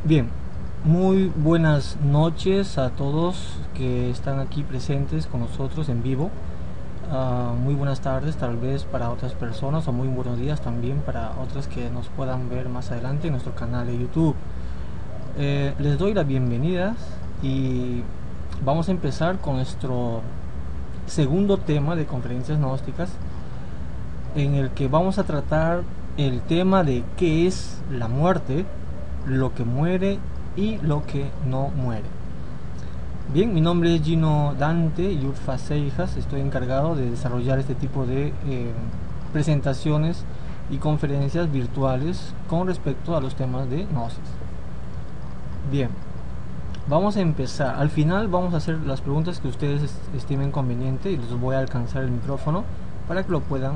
Bien, muy buenas noches a todos que están aquí presentes con nosotros en vivo. Muy buenas tardes tal vez para otras personas o muy buenos días también para otras que nos puedan ver más adelante en nuestro canal de YouTube. Les doy las bienvenidas y vamos a empezar con nuestro segundo tema de conferencias gnósticas, en el que vamos a tratar el tema de qué es la muerte, lo que muere y lo que no muere. Bien, mi nombre es Gino Dante Yurfa Seijas. Estoy encargado de desarrollar este tipo de presentaciones y conferencias virtuales con respecto a los temas de Gnosis. Bien, vamos a empezar. Al final vamos a hacer las preguntas que ustedes estimen conveniente y les voy a alcanzar el micrófono para que lo puedan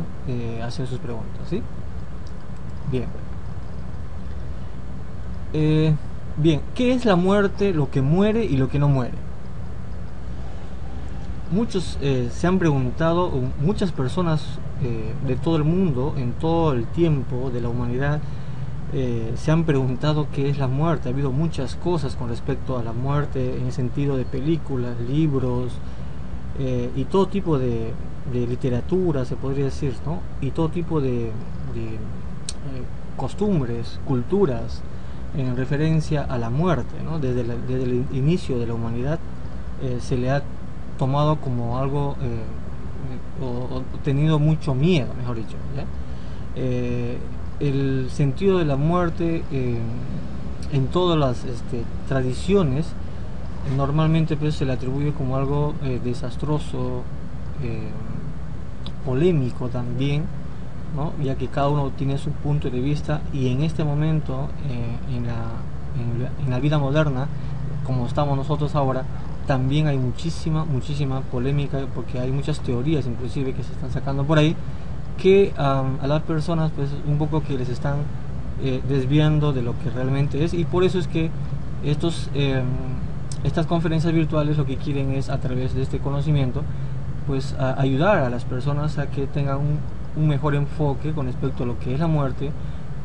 hacer sus preguntas, ¿sí? Bien. Bien, ¿qué es la muerte, lo que muere y lo que no muere? Muchos se han preguntado, muchas personas de todo el mundo, en todo el tiempo de la humanidad, se han preguntado qué es la muerte. Ha habido muchas cosas con respecto a la muerte en el sentido de películas, libros y todo tipo de literatura, se podría decir, ¿no? Y todo tipo de costumbres, culturas en referencia a la muerte, ¿no? Desde el inicio de la humanidad se le ha tomado como algo o tenido mucho miedo, mejor dicho, ¿ya? El sentido de la muerte en todas las tradiciones normalmente pues se le atribuye como algo desastroso, polémico también, ¿no? Ya que cada uno tiene su punto de vista, y en este momento en la vida moderna como estamos nosotros ahora también hay muchísima polémica, porque hay muchas teorías inclusive que se están sacando por ahí que a las personas pues un poco que les están desviando de lo que realmente es, y por eso es que estas conferencias virtuales lo que quieren es, a través de este conocimiento, pues ayudar a las personas a que tengan un mejor enfoque con respecto a lo que es la muerte,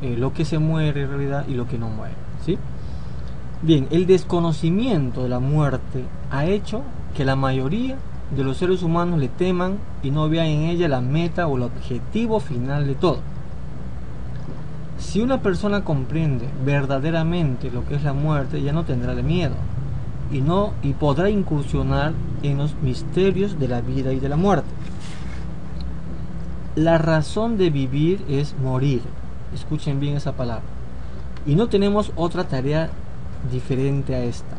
lo que se muere en realidad y lo que no muere, ¿sí? Bien, el desconocimiento de la muerte ha hecho que la mayoría de los seres humanos le teman y no vean en ella la meta o el objetivo final de todo. Si una persona comprende verdaderamente lo que es la muerte, ya no tendrá miedo y podrá incursionar en los misterios de la vida y de la muerte. La razón de vivir es morir. Escuchen bien esa palabra. Y no tenemos otra tarea diferente a esta.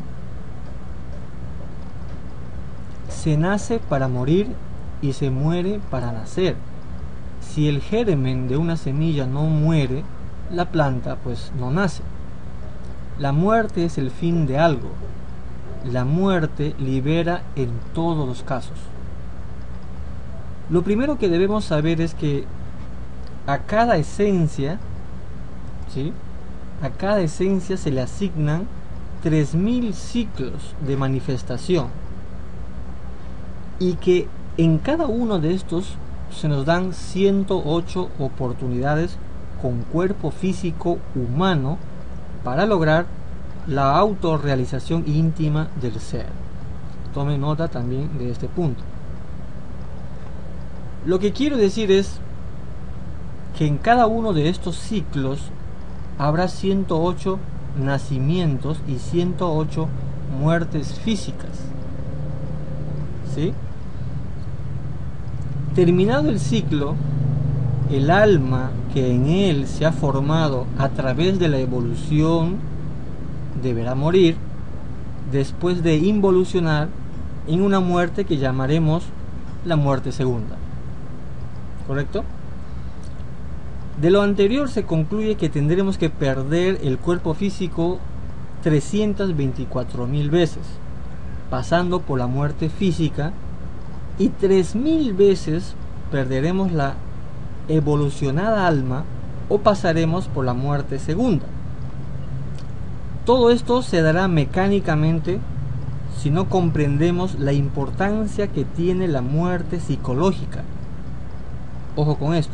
Se nace para morir y se muere para nacer. Si el germen de una semilla no muere, la planta pues no nace. La muerte es el fin de algo. La muerte libera en todos los casos. Lo primero que debemos saber es que a cada esencia, ¿sí?, a cada esencia se le asignan 3000 ciclos de manifestación, y que en cada uno de estos se nos dan 108 oportunidades con cuerpo físico humano para lograr la autorrealización íntima del ser. Tome nota también de este punto. Lo que quiero decir es que en cada uno de estos ciclos habrá 108 nacimientos y 108 muertes físicas, ¿sí? Terminado el ciclo, el alma que en él se ha formado a través de la evolución deberá morir después de involucionar en una muerte que llamaremos la muerte segunda. ¿Correcto? De lo anterior se concluye que tendremos que perder el cuerpo físico 324.000 veces, pasando por la muerte física, y 3000 veces perderemos la evolucionada alma o pasaremos por la muerte segunda. Todo esto se dará mecánicamente si no comprendemos la importancia que tiene la muerte psicológica. Ojo con esto,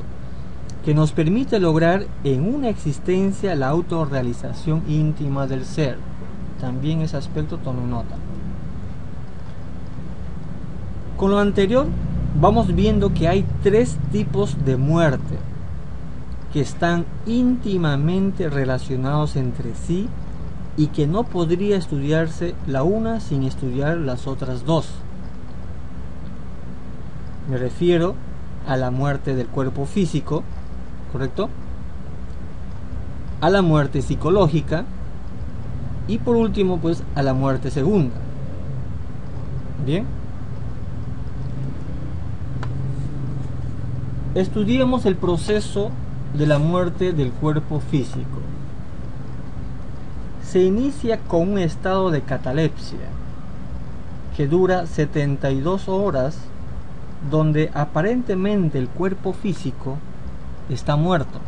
que nos permite lograr en una existencia la autorrealización íntima del ser. También ese aspecto tomen nota. Con lo anterior, vamos viendo que hay 3 tipos de muerte que están íntimamente relacionados entre sí y que no podría estudiarse la una sin estudiar las otras 2. Me refiero a la muerte del cuerpo físico, ¿correcto? A la muerte psicológica y por último, pues, a la muerte segunda. Bien. Estudiemos el proceso de la muerte del cuerpo físico. Se inicia con un estado de catalepsia que dura 72 horas, donde aparentemente el cuerpo físico está muerto.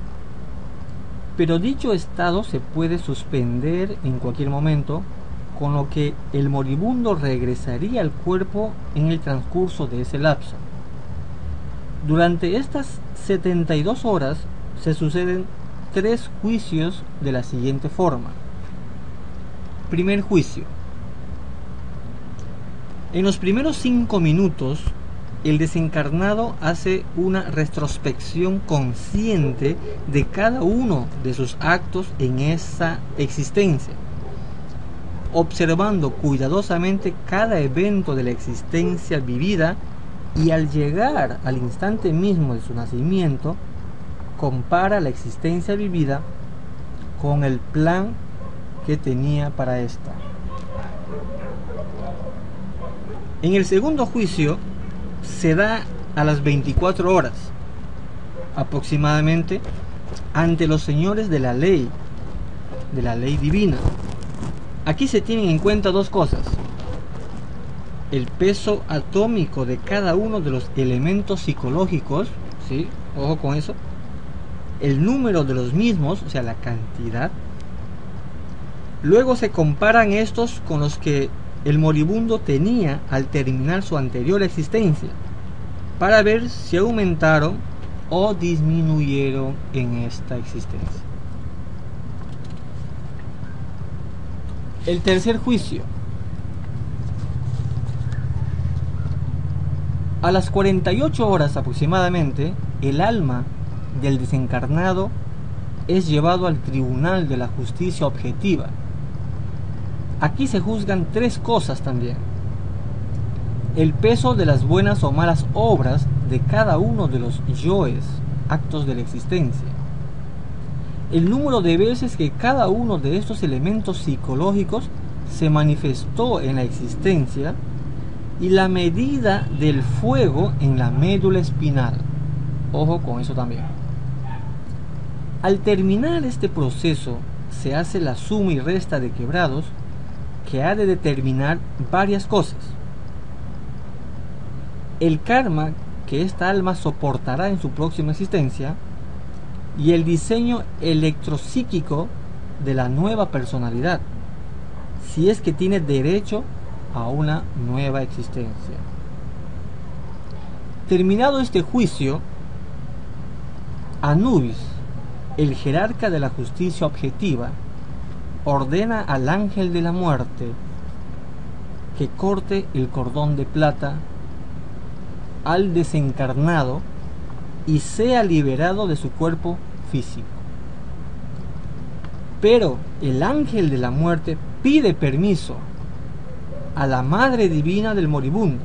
Pero dicho estado se puede suspender en cualquier momento, con lo que el moribundo regresaría al cuerpo en el transcurso de ese lapso. Durante estas 72 horas se suceden 3 juicios de la siguiente forma. Primer juicio. En los primeros 5 minutos, el desencarnado hace una retrospección consciente de cada uno de sus actos en esa existencia, observando cuidadosamente cada evento de la existencia vivida, y al llegar al instante mismo de su nacimiento, compara la existencia vivida con el plan que tenía para esta. En el segundo juicio se da a las 24 horas aproximadamente ante los señores de la ley divina. Aquí se tienen en cuenta 2 cosas: el peso atómico de cada uno de los elementos psicológicos, ¿sí? Ojo con eso. El número de los mismos, o sea, la cantidad. Luego se comparan estos con los que el moribundo tenía al terminar su anterior existencia, para ver si aumentaron o disminuyeron en esta existencia. El tercer juicio. A las 48 horas aproximadamente, el alma del desencarnado es llevado al tribunal de la justicia objetiva. Aquí se juzgan 3 cosas también: el peso de las buenas o malas obras de cada uno de los yoes, actos de la existencia, el número de veces que cada uno de estos elementos psicológicos se manifestó en la existencia, y la medida del fuego en la médula espinal. Ojo con eso también. Al terminar este proceso, se hace la suma y resta de quebrados, que ha de determinar varias cosas: el karma que esta alma soportará en su próxima existencia, y el diseño electropsíquico de la nueva personalidad, si es que tiene derecho a una nueva existencia. Terminado este juicio, Anubis, el jerarca de la justicia objetiva, ordena al ángel de la muerte que corte el cordón de plata al desencarnado y sea liberado de su cuerpo físico. Pero el ángel de la muerte pide permiso a la madre divina del moribundo.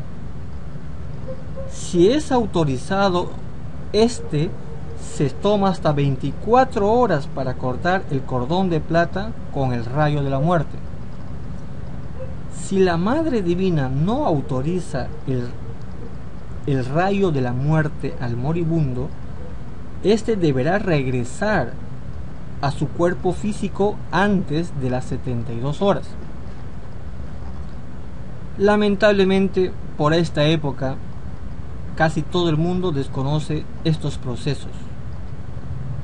Si es autorizado, se toma hasta 24 horas para cortar el cordón de plata con el rayo de la muerte. Si la madre divina no autoriza el rayo de la muerte al moribundo, deberá regresar a su cuerpo físico antes de las 72 horas. Lamentablemente, por esta época, casi todo el mundo desconoce estos procesos,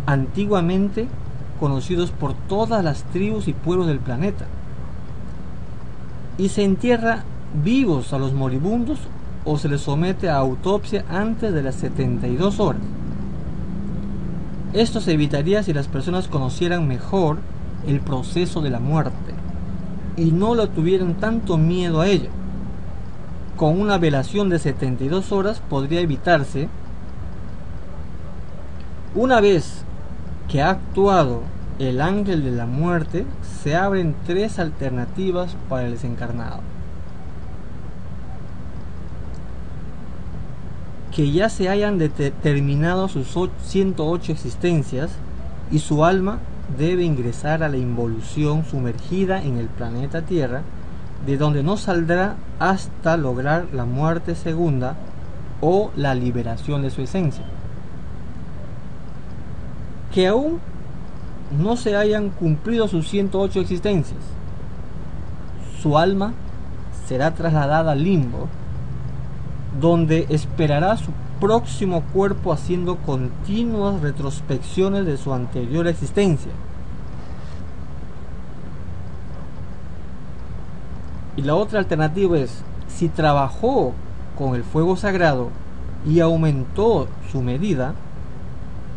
antiguamente conocidos por todas las tribus y pueblos del planeta, y se entierra vivos a los moribundos o se les somete a autopsia antes de las 72 horas. Esto se evitaría si las personas conocieran mejor el proceso de la muerte y no le tuvieran tanto miedo a ella. Con una velación de 72 horas podría evitarse. Una vez que ha actuado el ángel de la muerte, se abren 3 alternativas para el desencarnado: que ya se hayan determinado sus 108 existencias y su alma debe ingresar a la involución sumergida en el planeta Tierra, de donde no saldrá hasta lograr la muerte segunda o la liberación de su esencia. Que aún no se hayan cumplido sus 108 existencias, su alma será trasladada al limbo, donde esperará su próximo cuerpo haciendo continuas retrospecciones de su anterior existencia. Y la otra alternativa es, si trabajó con el fuego sagrado y aumentó su medida,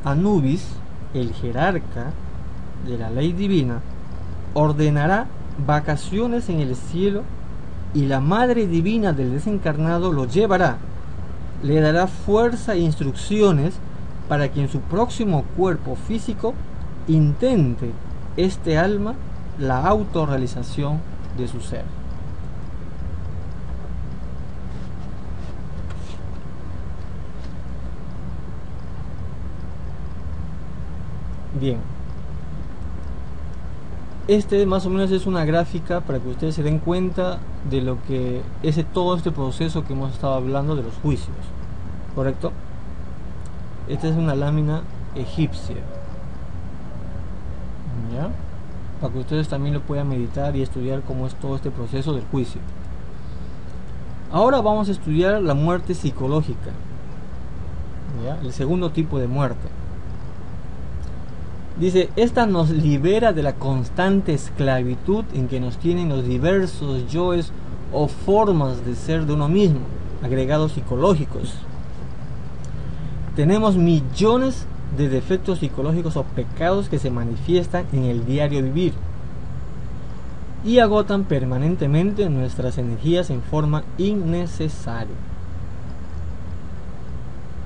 Anubis, el jerarca de la ley divina, ordenará vacaciones en el cielo y la madre divina del desencarnado lo llevará, le dará fuerza e instrucciones para que en su próximo cuerpo físico intente este alma la autorrealización de su ser. Bien, este más o menos es una gráfica para que ustedes se den cuenta de lo que es todo este proceso que hemos estado hablando de los juicios, ¿correcto? Esta es una lámina egipcia, ¿ya? Para que ustedes también lo puedan meditar y estudiar cómo es todo este proceso del juicio. Ahora vamos a estudiar la muerte psicológica, ¿ya? El segundo tipo de muerte. Dice, esta nos libera de la constante esclavitud en que nos tienen los diversos yoes o formas de ser de uno mismo, agregados psicológicos. Tenemos millones de defectos psicológicos o pecados que se manifiestan en el diario vivir y agotan permanentemente nuestras energías en forma innecesaria.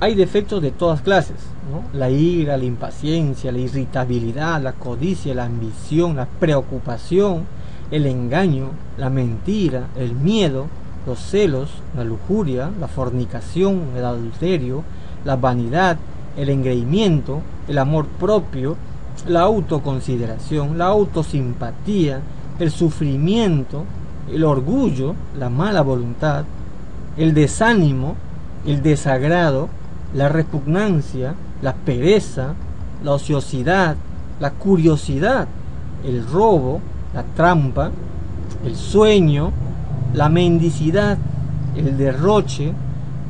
Hay defectos de todas clases, ¿no? La ira, la impaciencia, la irritabilidad, la codicia, la ambición, la preocupación, el engaño, la mentira, el miedo, los celos, la lujuria, la fornicación, el adulterio, la vanidad, el engreimiento, el amor propio, la autoconsideración, la autosimpatía, el sufrimiento, el orgullo, la mala voluntad, el desánimo, el desagrado, la repugnancia, la pereza, la ociosidad, la curiosidad, el robo, la trampa, el sueño, la mendicidad, el derroche,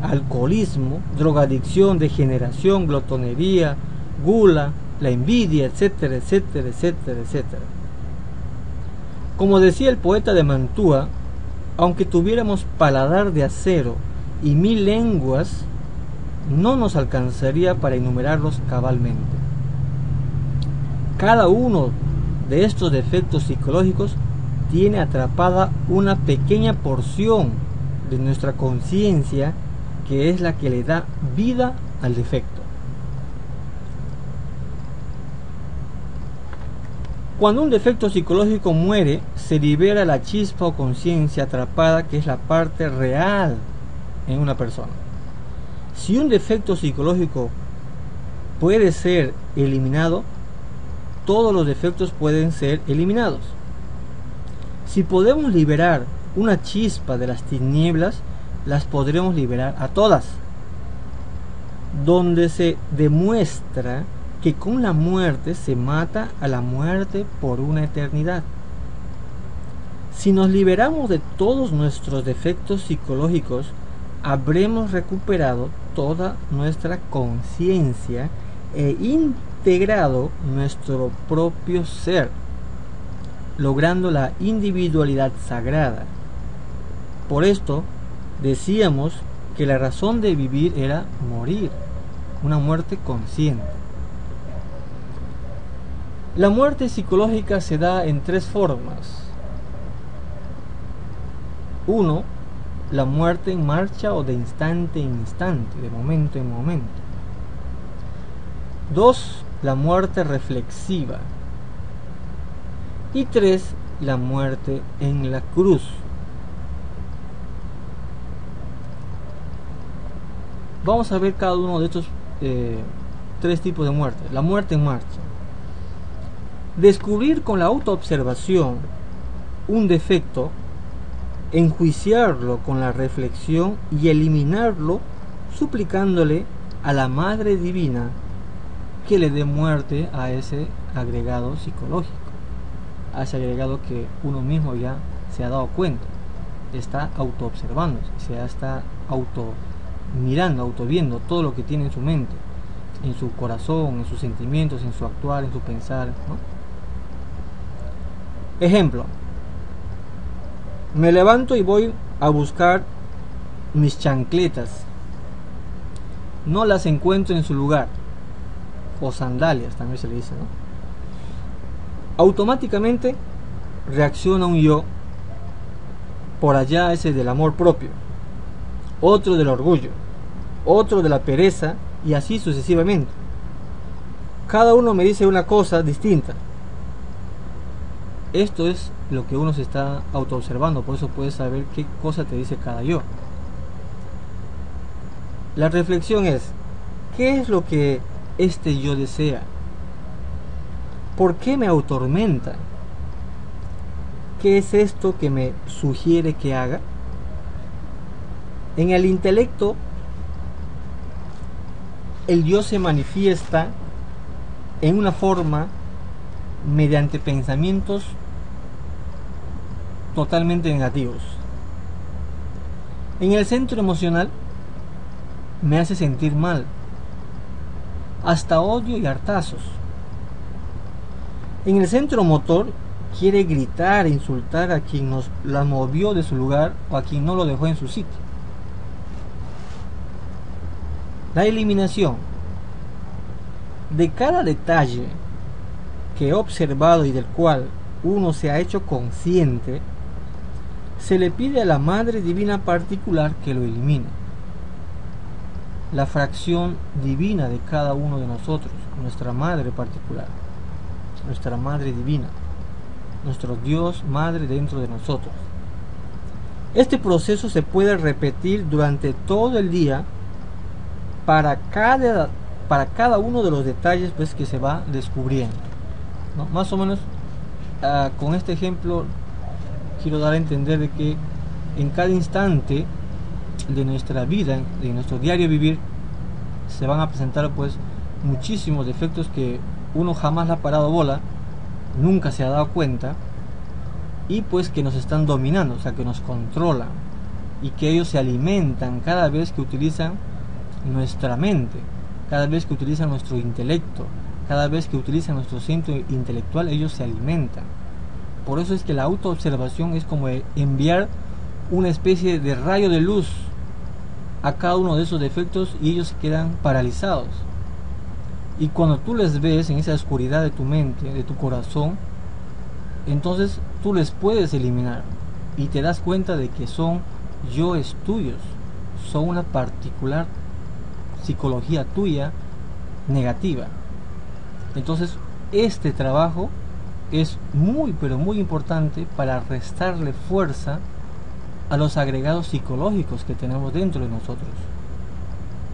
alcoholismo, drogadicción, degeneración, glotonería, gula, la envidia, etcétera, etcétera, etcétera, etcétera. Como decía el poeta de Mantua, aunque tuviéramos paladar de acero y 1000 lenguas, no nos alcanzaría para enumerarlos cabalmente. Cada uno de estos defectos psicológicos tiene atrapada una pequeña porción de nuestra conciencia, que es la que le da vida al defecto. Cuando un defecto psicológico muere, se libera la chispa o conciencia atrapada, que es la parte real en una persona. Si un defecto psicológico puede ser eliminado, todos los defectos pueden ser eliminados. Si podemos liberar una chispa de las tinieblas, las podremos liberar a todas, donde se demuestra que con la muerte se mata a la muerte por una eternidad. Si nos liberamos de todos nuestros defectos psicológicos, habremos recuperado toda nuestra conciencia e integrado nuestro propio ser, logrando la individualidad sagrada. Por esto decíamos que la razón de vivir era morir, una muerte consciente. La muerte psicológica se da en tres formas. 1. La muerte en marcha o de instante en instante, de momento en momento. 2. La muerte reflexiva. Y 3. La muerte en la cruz. Vamos a ver cada uno de estos tres tipos de muerte. La muerte en marcha. Descubrir con la autoobservación un defecto, enjuiciarlo con la reflexión y eliminarlo suplicándole a la Madre Divina que le dé muerte a ese agregado psicológico, a ese agregado que uno mismo ya se ha dado cuenta, está autoobservándose, se está mirando, autoviendo todo lo que tiene en su mente, en su corazón, en sus sentimientos, en su actuar, en su pensar, ¿no? Ejemplo: me levanto y voy a buscar mis chancletas. No las encuentro en su lugar. O sandalias, también se le dice, ¿no? Automáticamente reacciona un yo, por allá ese del amor propio, otro del orgullo, otro de la pereza, y así sucesivamente. Cada uno me dice una cosa distinta. Esto es lo que uno se está autoobservando, por eso puedes saber qué cosa te dice cada yo. La reflexión es: ¿qué es lo que este yo desea? ¿Por qué me atormenta? ¿Qué es esto que me sugiere que haga? En el intelecto, el yo se manifiesta en una forma mediante pensamientos totalmente negativos. En el centro emocional me hace sentir mal, hasta odio y hartazos. En el centro motor quiere gritar e insultar a quien nos la movió de su lugar o a quien no lo dejó en su sitio. La eliminación de cada detalle que he observado y del cual uno se ha hecho consciente, se le pide a la Madre Divina particular que lo elimine. La fracción divina de cada uno de nosotros, nuestra Madre particular, nuestra Madre Divina, nuestro Dios Madre dentro de nosotros. Este proceso se puede repetir durante todo el día para cada uno de los detalles, pues, que se va descubriendo, ¿no? Más o menos con este ejemplo quiero dar a entender de que en cada instante de nuestra vida, de nuestro diario vivir, se van a presentar pues muchísimos defectos que uno jamás le ha parado bola, nunca se ha dado cuenta, y pues que nos están dominando, o sea, que nos controlan, y que ellos se alimentan cada vez que utilizan nuestra mente, cada vez que utilizan nuestro intelecto, cada vez que utilizan nuestro centro intelectual, ellos se alimentan. Por eso es que la autoobservación es como enviar una especie de rayo de luz a cada uno de esos defectos y ellos se quedan paralizados. Y cuando tú les ves en esa oscuridad de tu mente, de tu corazón, entonces tú les puedes eliminar y te das cuenta de que son yoes tuyos, son una particular psicología tuya negativa. Entonces este trabajo es muy pero muy importante para restarle fuerza a los agregados psicológicos que tenemos dentro de nosotros,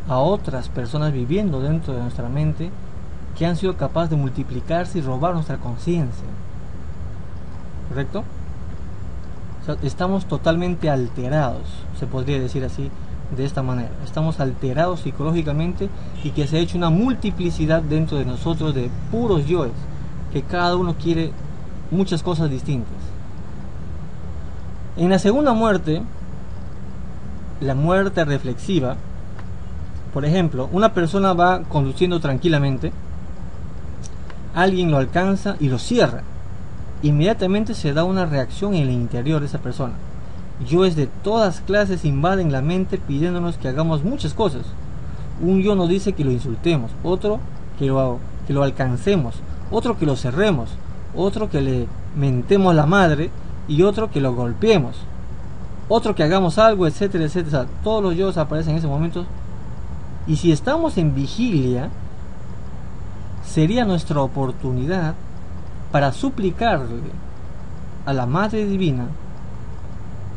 a otras personas viviendo dentro de nuestra mente que han sido capaces de multiplicarse y robar nuestra conciencia. ¿Correcto? O sea, estamos totalmente alterados, se podría decir así, de esta manera. Estamos alterados psicológicamente y que se ha hecho una multiplicidad dentro de nosotros de puros yoes, que cada uno quiere muchas cosas distintas. En la segunda muerte, la muerte reflexiva, por ejemplo, una persona va conduciendo tranquilamente, alguien lo alcanza y lo cierra. Inmediatamente se da una reacción en el interior de esa persona. Yoes de todas clases invaden la mente pidiéndonos que hagamos muchas cosas. Un yo nos dice que lo insultemos, otro que lo alcancemos, otro que lo cerremos, otro que le mentemos la madre y otro que lo golpeemos, otro que hagamos algo, etcétera, etcétera. O sea, todos los yo aparecen en ese momento. Y si estamos en vigilia, sería nuestra oportunidad para suplicarle a la Madre Divina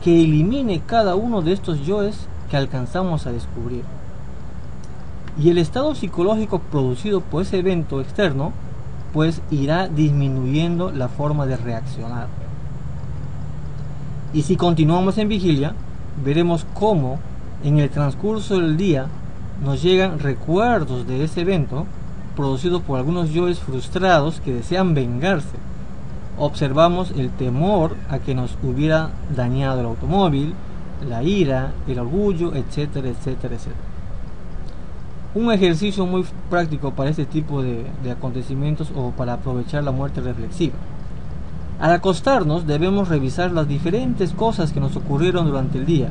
que elimine cada uno de estos yoes que alcanzamos a descubrir. Y el estado psicológico producido por ese evento externo, pues irá disminuyendo la forma de reaccionar. Y si continuamos en vigilia, veremos cómo en el transcurso del día nos llegan recuerdos de ese evento producido por algunos yoes frustrados que desean vengarse. Observamos el temor a que nos hubiera dañado el automóvil, la ira, el orgullo, etcétera, etcétera, etcétera. Un ejercicio muy práctico para este tipo de acontecimientos o para aprovechar la muerte reflexiva. Al acostarnos debemos revisar las diferentes cosas que nos ocurrieron durante el día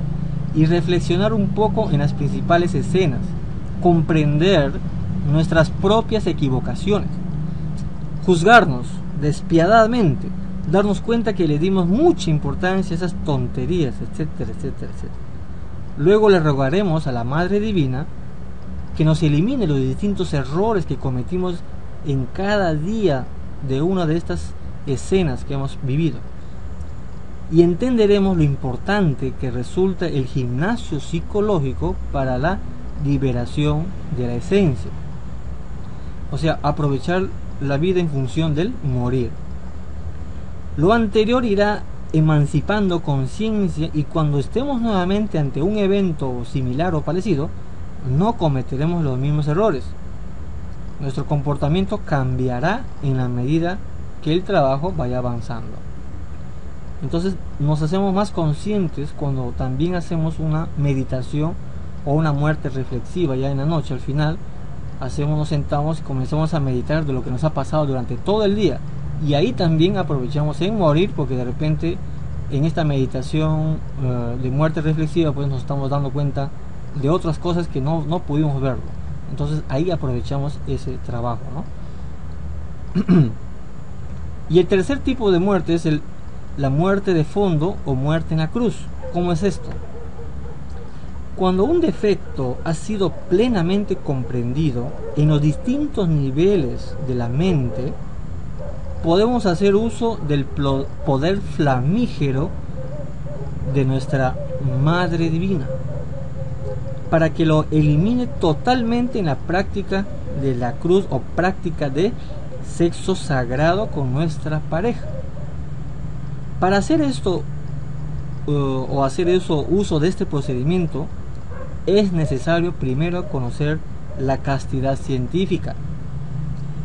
y reflexionar un poco en las principales escenas, comprender nuestras propias equivocaciones, juzgarnos despiadadamente, darnos cuenta que le dimos mucha importancia a esas tonterías, etcétera, etcétera, etcétera. Luego le rogaremos a la Madre Divina que nos elimine los distintos errores que cometimos en cada día de una de estas escenas que hemos vivido. Y entenderemos lo importante que resulta el gimnasio psicológico para la liberación de la esencia. O sea, aprovechar la vida en función del morir. Lo anterior irá emancipando conciencia y cuando estemos nuevamente ante un evento similar o parecido, no cometeremos los mismos errores. Nuestro comportamiento cambiará en la medida que el trabajo vaya avanzando. Entonces nos hacemos más conscientes cuando también hacemos una meditación o una muerte reflexiva ya en la noche. Al final nos sentamos y comenzamos a meditar de lo que nos ha pasado durante todo el día, y ahí también aprovechamos en morir, porque de repente en esta meditación de muerte reflexiva pues nos estamos dando cuenta de otras cosas que no pudimos verlo. Entonces ahí aprovechamos ese trabajo, ¿no? Y el tercer tipo de muerte es la muerte de fondo o muerte en la cruz. ¿Cómo es esto? Cuando un defecto ha sido plenamente comprendido en los distintos niveles de la mente, podemos hacer uso del poder flamígero de nuestra Madre Divina para que lo elimine totalmente en la práctica de la cruz o práctica de sexo sagrado con nuestra pareja. Para hacer esto uso de este procedimiento, es necesario primero conocer la castidad científica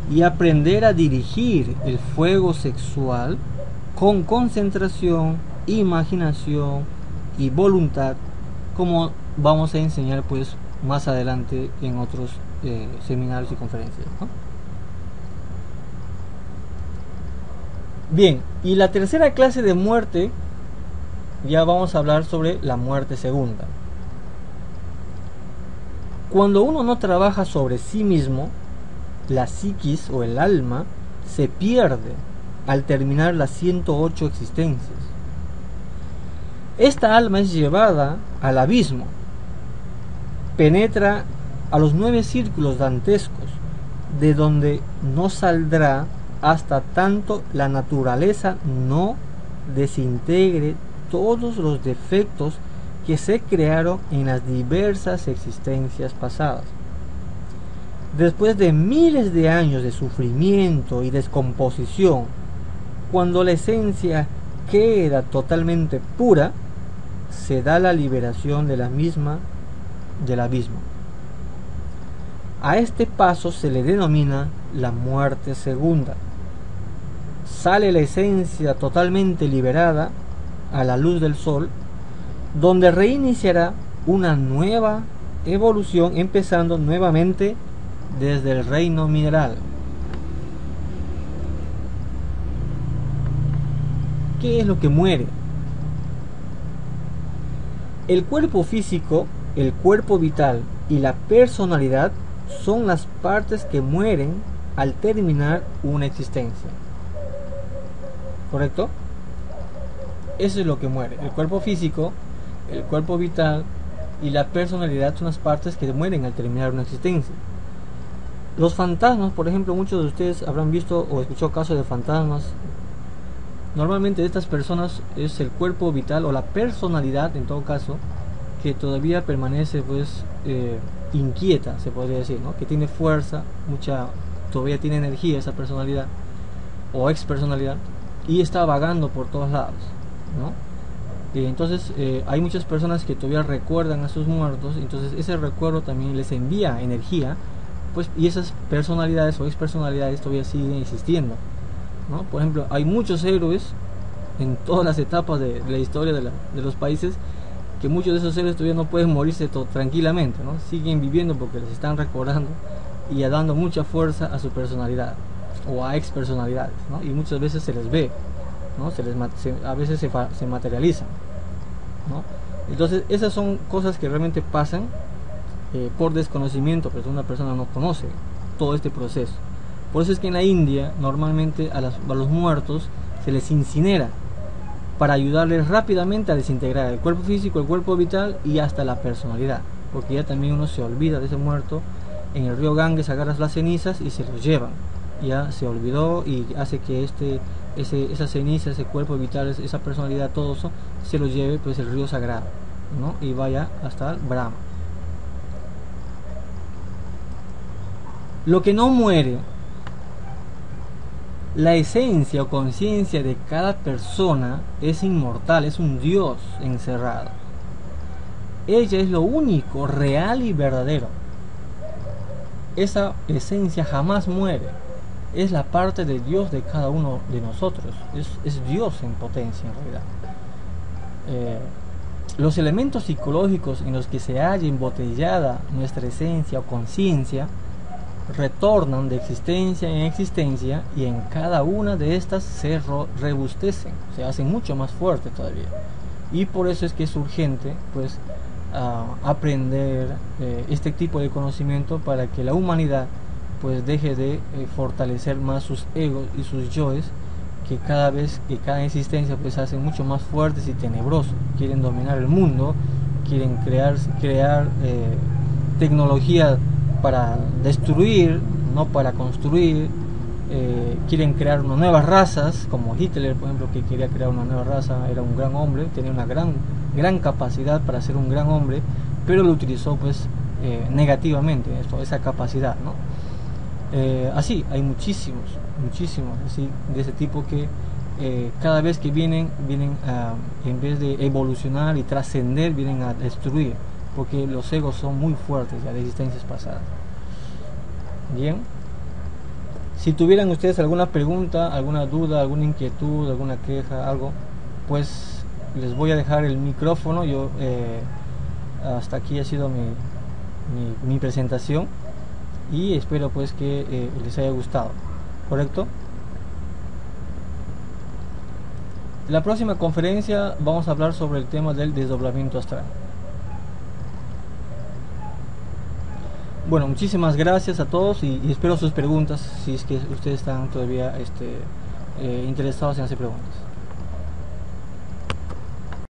y aprender a dirigir el fuego sexual con concentración, imaginación y voluntad, como vamos a enseñar pues más adelante en otros seminarios y conferencias, ¿no? Bien, y la tercera clase de muerte, ya vamos a hablar sobre la muerte segunda. Cuando uno no trabaja sobre sí mismo, la psiquis o el alma se pierde al terminar las 108 existencias. Esta alma es llevada al abismo, penetra a los 9 círculos dantescos, de donde no saldrá hasta tanto la naturaleza no desintegre todos los defectos que se crearon en las diversas existencias pasadas. Después de miles de años de sufrimiento y descomposición, cuando la esencia queda totalmente pura, se da la liberación de la misma del abismo. A este paso se le denomina la muerte segunda. Sale la esencia totalmente liberada a la luz del sol, donde reiniciará una nueva evolución, empezando nuevamente desde el reino mineral. ¿Qué es lo que muere? El cuerpo físico, el cuerpo vital y la personalidad son las partes que mueren al terminar una existencia. ¿Correcto? Eso es lo que muere. El cuerpo físico, el cuerpo vital y la personalidad son las partes que mueren al terminar una existencia. Los fantasmas, por ejemplo, muchos de ustedes habrán visto o escuchado casos de fantasmas. Normalmente de estas personas es el cuerpo vital o la personalidad, en todo caso, que todavía permanece pues inquieta, se podría decir, ¿no? Que tiene fuerza, todavía tiene energía esa personalidad o ex personalidad, y está vagando por todos lados, ¿no? Entonces hay muchas personas que todavía recuerdan a sus muertos, entonces ese recuerdo también les envía energía, pues, y esas personalidades o ex personalidades todavía siguen existiendo, ¿no? Por ejemplo, hay muchos héroes en todas las etapas de la historia de los países, que muchos de esos héroes todavía no pueden morirse tranquilamente, ¿no? Siguen viviendo porque les están recordando y dando mucha fuerza a su personalidad o a ex personalidades, ¿no? Y muchas veces se les ve, ¿no? A veces se materializan, ¿no? Entonces esas son cosas que realmente pasan por desconocimiento, pero una persona no conoce todo este proceso. Por eso es que en la India normalmente a los muertos se les incinera para ayudarles rápidamente a desintegrar el cuerpo físico, el cuerpo vital y hasta la personalidad, porque ya también uno se olvida de ese muerto. En el río Ganges agarras las cenizas y se los llevan, ya se olvidó, y hace que esa ceniza, ese cuerpo vital, esa personalidad, todo eso se los lleve pues el río sagrado, ¿no? Y vaya hasta el Brahma. Lo que no muere, la esencia o conciencia de cada persona, es inmortal, es un Dios encerrado. Ella es lo único, real y verdadero. Esa esencia jamás muere. Es la parte de Dios de cada uno de nosotros. Es Dios en potencia en realidad. Los elementos psicológicos en los que se halla embotellada nuestra esencia o conciencia retornan de existencia en existencia, y en cada una de estas se rebustecen, se hacen mucho más fuertes todavía. Y por eso es que es urgente pues aprender este tipo de conocimiento, para que la humanidad pues deje de fortalecer más sus egos y sus yoes, que cada existencia pues se hacen mucho más fuertes y tenebrosos. Quieren dominar el mundo, quieren crear tecnología para destruir, no para construir. Quieren crear nuevas razas, como Hitler, por ejemplo, que quería crear una nueva raza. Era un gran hombre, tenía una gran capacidad para ser un gran hombre, pero lo utilizó pues negativamente, esa capacidad, ¿no? Así hay muchísimos así, de ese tipo, que cada vez que vienen en vez de evolucionar y trascender, vienen a destruir, porque los egos son muy fuertes ya de existencias pasadas. Bien, si tuvieran ustedes alguna pregunta, alguna duda, alguna inquietud, alguna queja, algo, pues les voy a dejar el micrófono. Yo hasta aquí ha sido mi presentación, y espero pues que les haya gustado. ¿Correcto? En la próxima conferencia vamos a hablar sobre el tema del desdoblamiento astral. Bueno, muchísimas gracias a todos, y espero sus preguntas, si es que ustedes están todavía interesados en hacer preguntas.